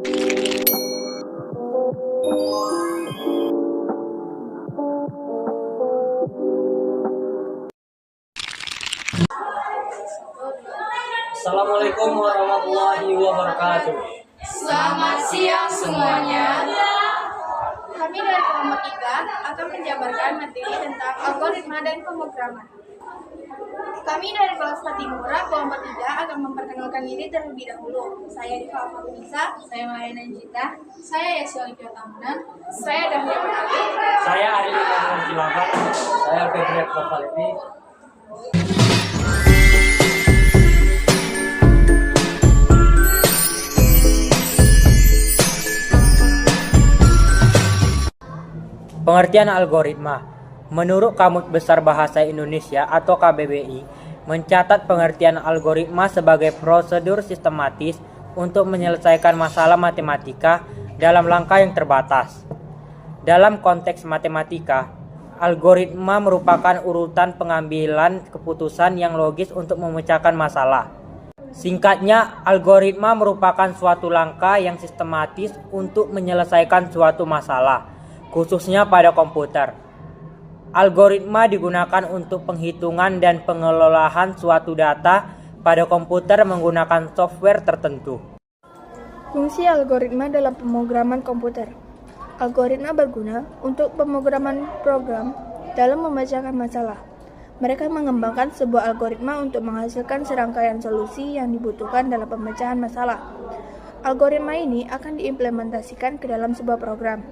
Assalamualaikum warahmatullahi wabarakatuh. Selamat siang semuanya. Kami dari kelompok 3 akan menjabarkan materi tentang algoritma dan pemrograman. Kami dari kelas Fatimura kelompok 3 akan memperkenalkan diri terlebih dahulu. Saya Diva Fatunisa, Saya Mariana Cita. saya Yasya Tamuna, saya Dahlia Pernali. Saya Ari Iman Silakan. Saya Febri Kopalevi. Pengertian algoritma. Menurut Kamus Besar Bahasa Indonesia atau KBBI, mencatat pengertian algoritma sebagai prosedur sistematis untuk menyelesaikan masalah matematika dalam langkah yang terbatas. Dalam konteks matematika, algoritma merupakan urutan pengambilan keputusan yang logis untuk memecahkan masalah. Singkatnya, algoritma merupakan suatu langkah yang sistematis untuk menyelesaikan suatu masalah, khususnya pada komputer. Algoritma digunakan untuk penghitungan dan pengelolaan suatu data pada komputer menggunakan software tertentu. Fungsi algoritma dalam pemrograman komputer. Algoritma berguna untuk pemrograman program dalam memecahkan masalah. Mereka mengembangkan sebuah algoritma untuk menghasilkan serangkaian solusi yang dibutuhkan dalam pemecahan masalah. Algoritma ini akan diimplementasikan ke dalam sebuah program.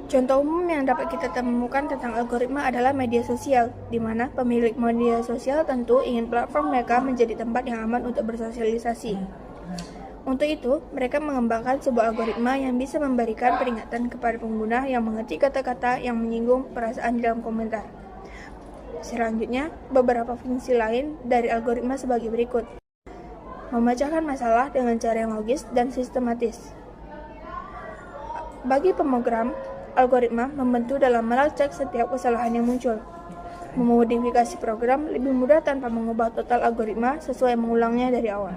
Contoh umum yang dapat kita temukan tentang algoritma adalah media sosial, di mana pemilik media sosial tentu ingin platform mereka menjadi tempat yang aman untuk bersosialisasi. Untuk itu, mereka mengembangkan sebuah algoritma yang bisa memberikan peringatan kepada pengguna yang mengetik kata-kata yang menyinggung perasaan di dalam komentar. Selanjutnya, beberapa fungsi lain dari algoritma sebagai berikut. Memecahkan masalah dengan cara yang logis dan sistematis. Bagi pemrogram, algoritma membantu dalam melacak setiap kesalahan yang muncul. Memodifikasi program lebih mudah tanpa mengubah total algoritma sesuai mengulangnya dari awal.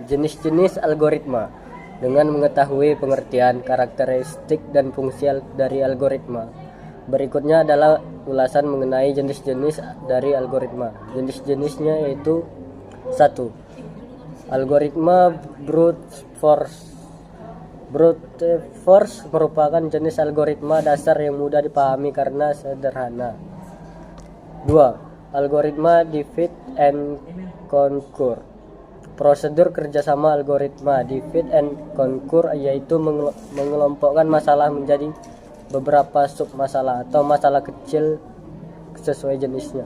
Jenis-jenis algoritma. Dengan mengetahui pengertian, karakteristik, dan fungsi dari algoritma, berikutnya adalah ulasan mengenai jenis-jenis dari algoritma. Jenis-jenisnya yaitu 1. Algoritma brute force merupakan jenis algoritma dasar yang mudah dipahami karena sederhana. 2. Algoritma divide and conquer. Prosedur kerjasama algoritma divide and conquer yaitu mengelompokkan masalah menjadi beberapa sub-masalah atau masalah kecil sesuai jenisnya.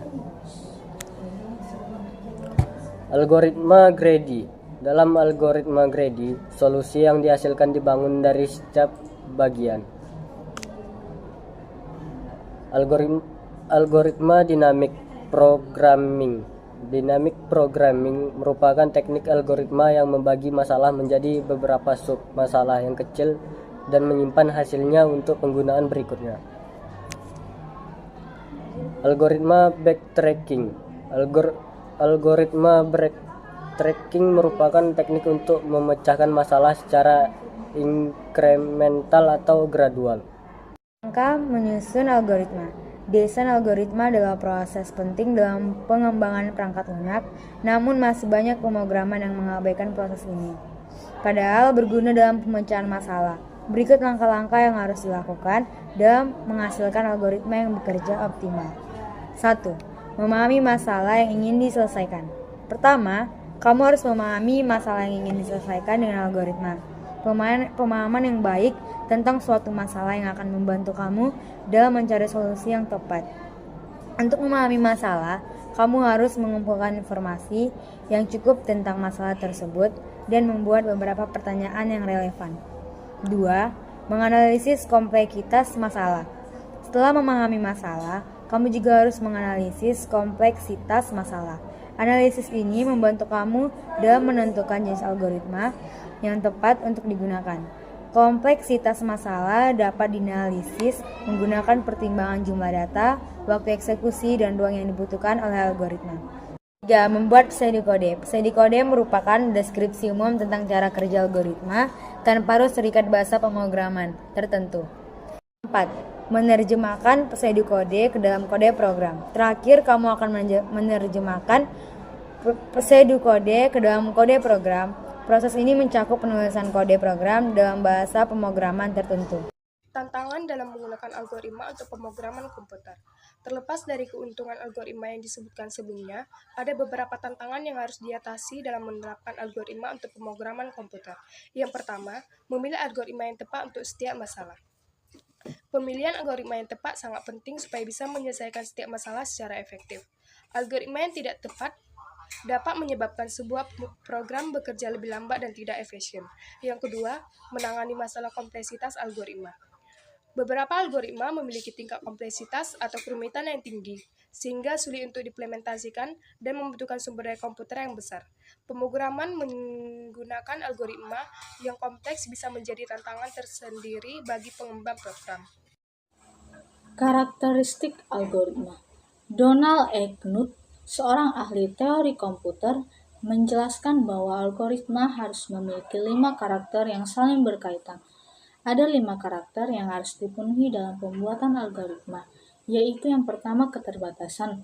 Algoritma greedy. Dalam algoritma greedy, solusi yang dihasilkan dibangun dari setiap bagian. Algoritma dynamic programming. Dynamic programming merupakan teknik algoritma yang membagi masalah menjadi beberapa sub-masalah yang kecil dan menyimpan hasilnya untuk penggunaan berikutnya. Algoritma backtracking. Algoritma backtracking merupakan teknik untuk memecahkan masalah secara inkremental atau gradual. Langkah menyusun algoritma. Desain algoritma adalah proses penting dalam pengembangan perangkat lunak, namun masih banyak pemrograman yang mengabaikan proses ini. Padahal berguna dalam pemecahan masalah. Berikut langkah-langkah yang harus dilakukan dalam menghasilkan algoritma yang bekerja optimal. 1. Memahami masalah yang ingin diselesaikan. Pertama, kamu harus memahami masalah yang ingin diselesaikan dengan algoritma. Pemahaman yang baik tentang suatu masalah yang akan membantu kamu dalam mencari solusi yang tepat. Untuk memahami masalah, kamu harus mengumpulkan informasi yang cukup tentang masalah tersebut dan membuat beberapa pertanyaan yang relevan. 2. Menganalisis kompleksitas masalah. Setelah memahami masalah, kamu juga harus menganalisis kompleksitas masalah. Analisis ini membantu kamu dalam menentukan jenis algoritma yang tepat untuk digunakan. Kompleksitas masalah dapat dianalisis menggunakan pertimbangan jumlah data, waktu eksekusi, dan ruang yang dibutuhkan oleh algoritma. 3. Membuat pseudokode. Pseudokode merupakan deskripsi umum tentang cara kerja algoritma tanpa harus terikat bahasa pemrograman tertentu. 4. Menerjemahkan pseudokode ke dalam kode program. Terakhir, kamu akan menerjemahkan pseudokode ke dalam kode program. Proses ini mencakup penulisan kode program dalam bahasa pemrograman tertentu. Tantangan dalam menggunakan algoritma untuk pemrograman komputer. Terlepas dari keuntungan algoritma yang disebutkan sebelumnya, ada beberapa tantangan yang harus diatasi dalam menerapkan algoritma untuk pemrograman komputer. Yang pertama, memilih algoritma yang tepat untuk setiap masalah. Pemilihan algoritma yang tepat sangat penting supaya bisa menyelesaikan setiap masalah secara efektif. Algoritma yang tidak tepat dapat menyebabkan sebuah program bekerja lebih lambat dan tidak efisien. Yang kedua, menangani masalah kompleksitas algoritma. Beberapa algoritma memiliki tingkat kompleksitas atau kerumitan yang tinggi, sehingga sulit untuk diimplementasikan dan membutuhkan sumber daya komputer yang besar. Pemrograman menggunakan algoritma yang kompleks bisa menjadi tantangan tersendiri bagi pengembang program. Karakteristik algoritma. Donald E. Knuth, seorang ahli teori komputer, menjelaskan bahwa algoritma harus memiliki 5 karakter yang saling berkaitan. Ada 5 karakter yang harus dipenuhi dalam pembuatan algoritma, yaitu yang pertama keterbatasan.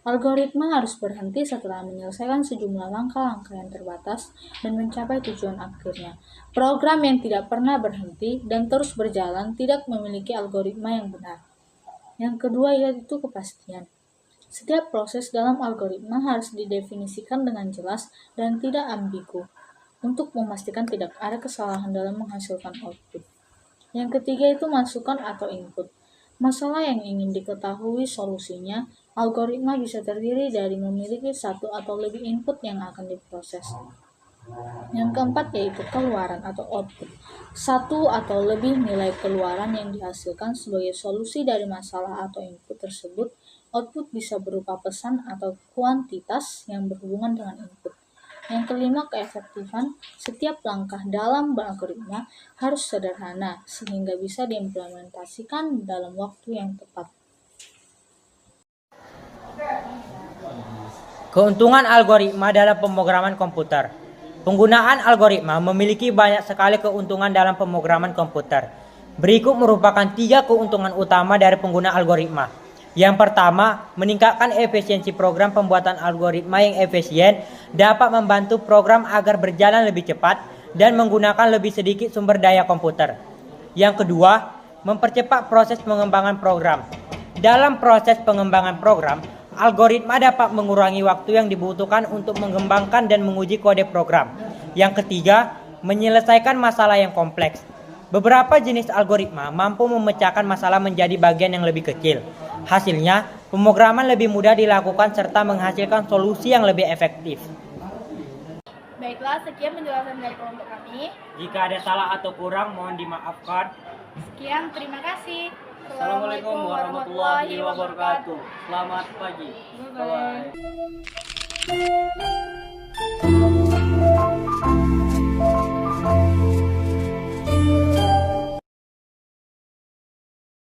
Algoritma harus berhenti setelah menyelesaikan sejumlah langkah-langkah yang terbatas dan mencapai tujuan akhirnya. Program yang tidak pernah berhenti dan terus berjalan tidak memiliki algoritma yang benar. Yang kedua yaitu kepastian. Setiap proses dalam algoritma harus didefinisikan dengan jelas dan tidak ambigu untuk memastikan tidak ada kesalahan dalam menghasilkan output. Yang ketiga itu masukan atau input. Masalah yang ingin diketahui solusinya, algoritma bisa terdiri dari memiliki satu atau lebih input yang akan diproses. Yang keempat yaitu keluaran atau output. Satu atau lebih nilai keluaran yang dihasilkan sebagai solusi dari masalah atau input tersebut. Output bisa berupa pesan atau kuantitas yang berhubungan dengan input. Yang kelima, keefektifan. Setiap langkah dalam algoritma harus sederhana sehingga bisa diimplementasikan dalam waktu yang tepat. Keuntungan algoritma dalam pemrograman komputer. Penggunaan algoritma memiliki banyak sekali keuntungan dalam pemrograman komputer. Berikut merupakan 3 keuntungan utama dari pengguna algoritma. Yang pertama, meningkatkan efisiensi program. Pembuatan algoritma yang efisien dapat membantu program agar berjalan lebih cepat dan menggunakan lebih sedikit sumber daya komputer. Yang kedua, mempercepat proses pengembangan program. Dalam proses pengembangan program, algoritma dapat mengurangi waktu yang dibutuhkan untuk mengembangkan dan menguji kode program. Yang ketiga, menyelesaikan masalah yang kompleks. Beberapa jenis algoritma mampu memecahkan masalah menjadi bagian yang lebih kecil. Hasilnya, pemrograman lebih mudah dilakukan serta menghasilkan solusi yang lebih efektif. Baiklah, sekian penjelasan dari kelompok kami. Jika ada salah atau kurang, mohon dimaafkan. Sekian, terima kasih. Assalamualaikum warahmatullahi wabarakatuh. Selamat pagi. Bye-bye.